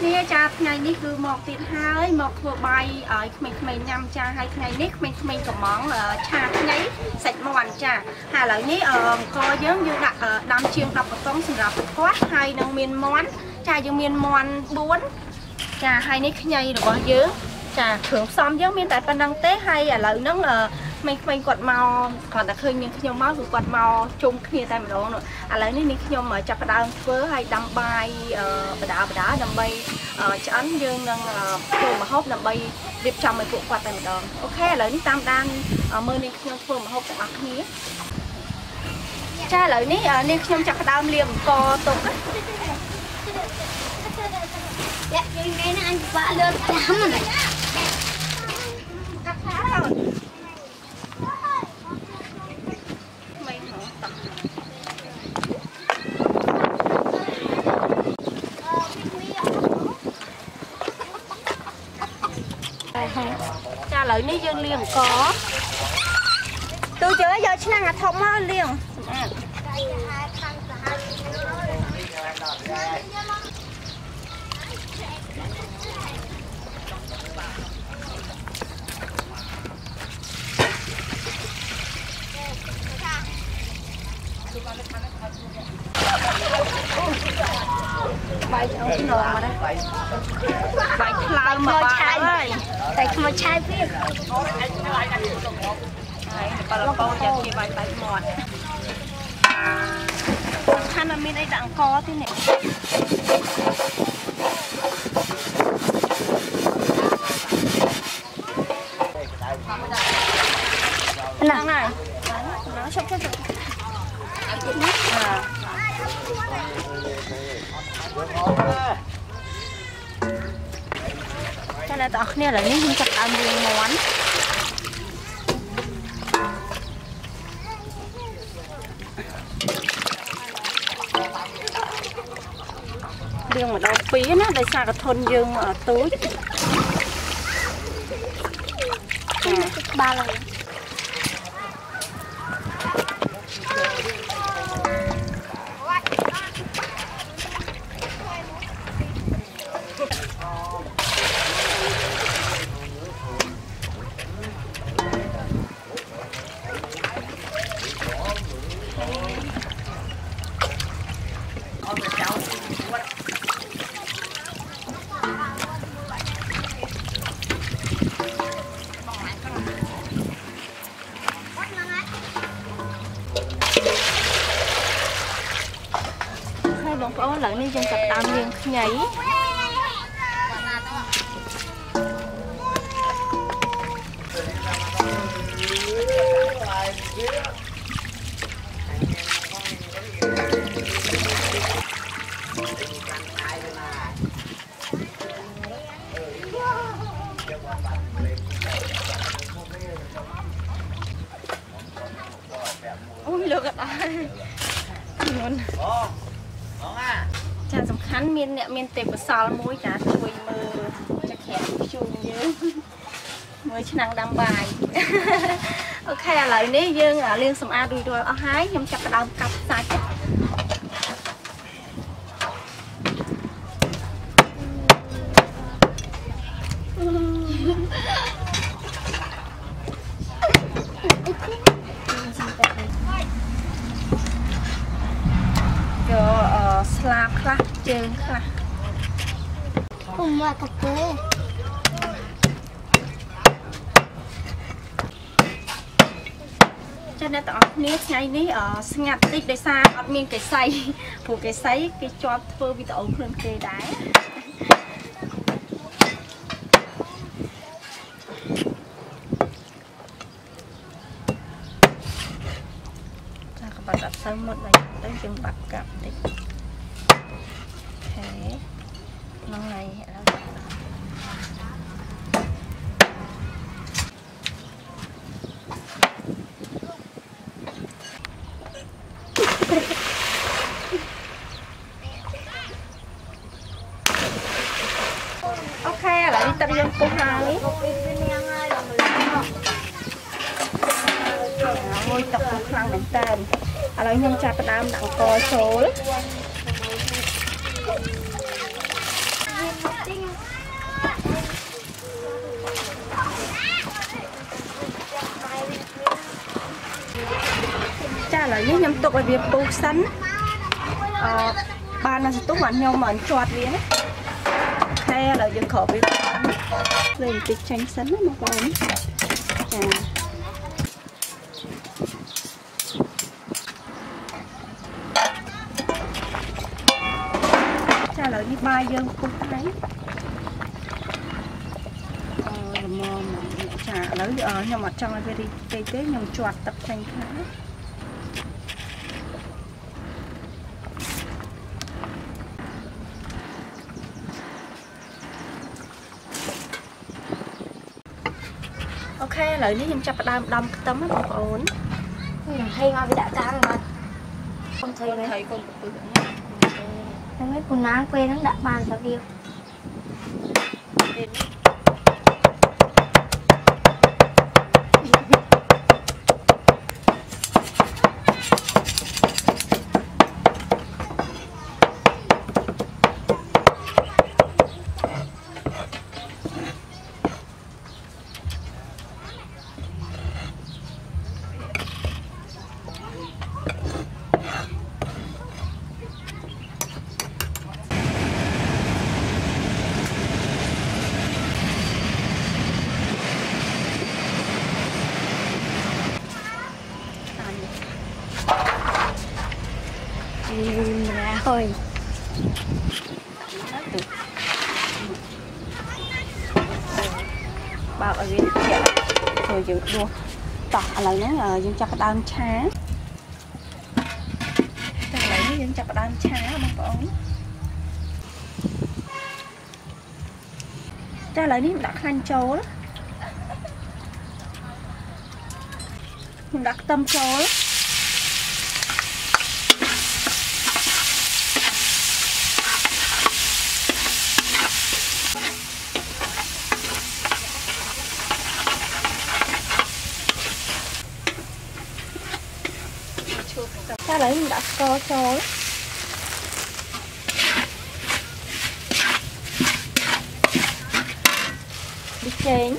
Nia cha ngày ní cứ một tiền hai một vừa bay ở mình nhằm cha hai ngày ní mình cầm món là cha ngày sạch món cha hà lợi ní coi giống như đặt đam chiên đập một tông sừng rập quát hai nông miên món cha dương miên món bốn cha hai ní ngày được bao nhiêu cha thường xóm giống miên tại pan đăng tế hay lợi nó mình quạt màu còn là khơi những nhom máu quạt màu chung kia tay mình đó nữa lấy ní nhom mà chặt đào phớ hay đâm bay đá đâm bay chán dương nâng mà hốt đâm bay điệp trong mình cũng quạt tay mình đó ok lấy ní tam đan mưa ní nhom phơ mà hốt cũng ní cha lấy ní nhom chặt đào liềm co tục dạ cái này anh vợ lượt lắm rồi cha lợi ní dương liền có tôi chứa giờ chứ năng thông á liền bài ông cái nồi mà đây bài lao mà bài ơi tại không có chai biết bà là cô giờ kia bài bài mọt khăn là mình đây đang có thế này nào này nó sắp chết rồi cho nên tao kia là những chặt ăn đi món riêng mà đâu phí nó đây xa cái thôn dương ở túi ba lần bóng pháo lại nên dân tập tam nhưng nhảy ui lừa gạt ai luôn chaสำคัญมีเนี่ยมีเต็มกระสอบมุ้ยจ้าช่วยมือจะแขนชุ่มเยอะมือชนังดำบายโอเคอะไรนี่ยังเลี้ยงสำอาดูด้วยเอาหายยำจับกระดาษกับสายสลาคลาเจิงคลาผมว่าตะเกียบcho nên tao ní ngày ní ở ngặt tích để xa ở miền cái xay phủ cái sấy cái cho phơ bị tao lên cây đá các bạn đặt sân một này tới chừng bạc cặp đấy thế năm này ok lại đi tập dân cô hai ngôi tập cô khăn đến tên lại nhân chặt đam nặng co số cha là những nhâm tục ở việc bố sắn ba là tốt hoàn nhau mà chọt với hay là dân khổ với lên cái tranh sắn mà còn cha là đi ba dân cũng thấy chả lấy nhưng mà trong này về đi tế nhầm chọt tập tranh khá ok lại nếu nhầm chặt đâm cái tấm nó ổn hay ngon với đã căng mà không thấy đấy thầy con không biết quần áo quê nó đã bàn sao kêu ra thôi bao ở bên kia rồi dựng đua tỏ lại nó dân chặt đan chá lại nó dân chặt đan chá mà con ra lại nó đặt khăn trâu đó đặt tâm trâu đó ta lấy mình đã co cho đi chén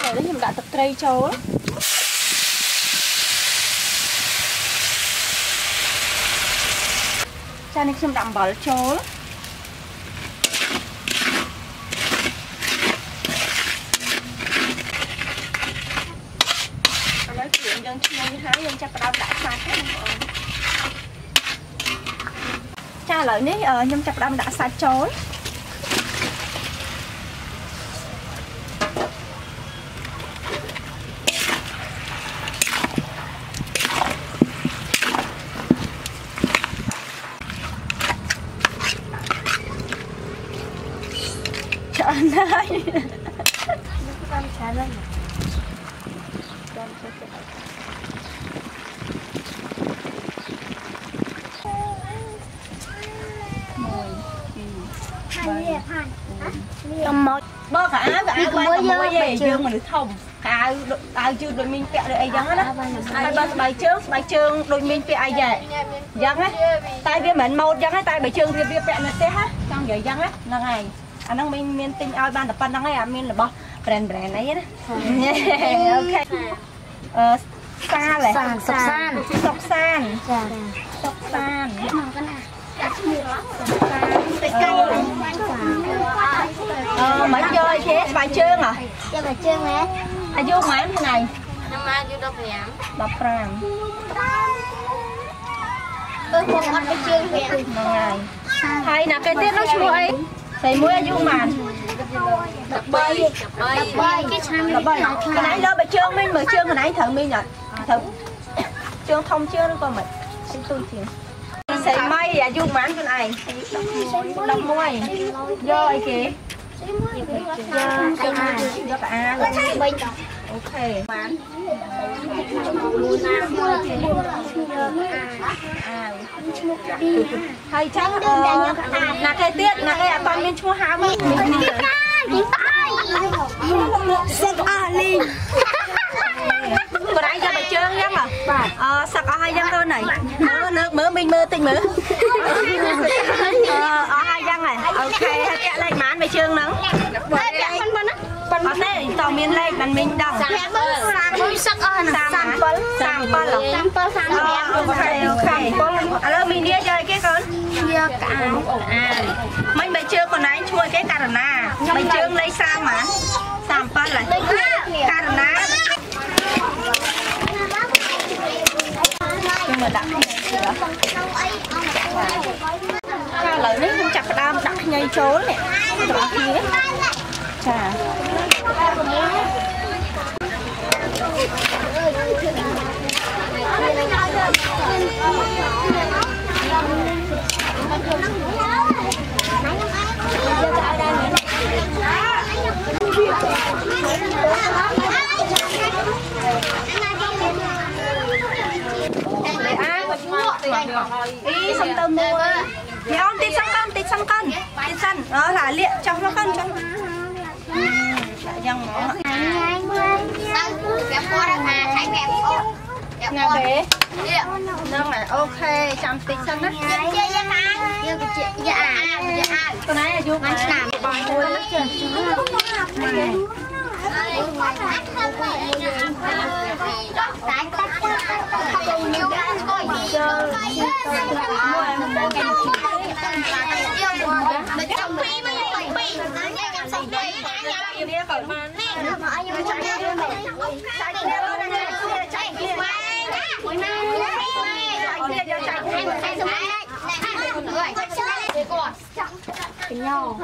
đấy mình đã tập tray cho cha này xem đậm bỏ cho nói chuyện dân như hái dân cha đau đã sạch cha lợi ní nhâm chặt đâm đã sạch chối trời ơi con trả lên cầm một bơ cả quay cầm mua gì dương mà được thông cả ai chưa đôi mình kẹo được ai giống đó ai bài chương đôi mình kẹo ai vậy giống á tay bia mình một giống á tay bài chương thì bia kẹo nó té hết trong vậy giống á là ngày anh đang mình tinh ao ban tập năng ấy mình là bao brand ấy đó ok xa này sọc san mấy chơi thế bài chương à chơi bài chương nè ai vô máy thế này năm mai vô đọc ram một con bài chương nè ngày hay là cái tiết nó chui ấy thầy mua vô màn đập bơi cái nãy đó bài chương mình mở chương cái nãy thử mình rồi thử chương thông chưa nó con mình xin tôi tiền xài may à vô màn cái này đập môi vô ấy kì vô cả ok màn thầy chắc là cái tiết là cái con bên chua hao mình Sắc Ali. Còn anh cho bà trơn nhá mà. Sắc hai dân thôi này. Mơ mình mơ tình mơ. Hai dân này. Ok, kẹo lại mán bà trơn nắng. Có thể tàu miền lây mình mình đọc. Sắc sample. Ok. Alo mình đi chơi cái con. Dạ cả. Mấy bà trơn còn anh chui cái cà na. Bà trơn lấy sao mà. Sample lại. Cà na. Nhưng mà đặt lời nó không chặt đam đặt ngay chỗ này đó kia chà ý xong tao mua thì ông tít xăng cân đó là liệt trong nó cân trong dòng nó nhà bé nâng này ok chăm tít xăng đó con này là vô cái làm bài thôi cái nhau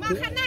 Makan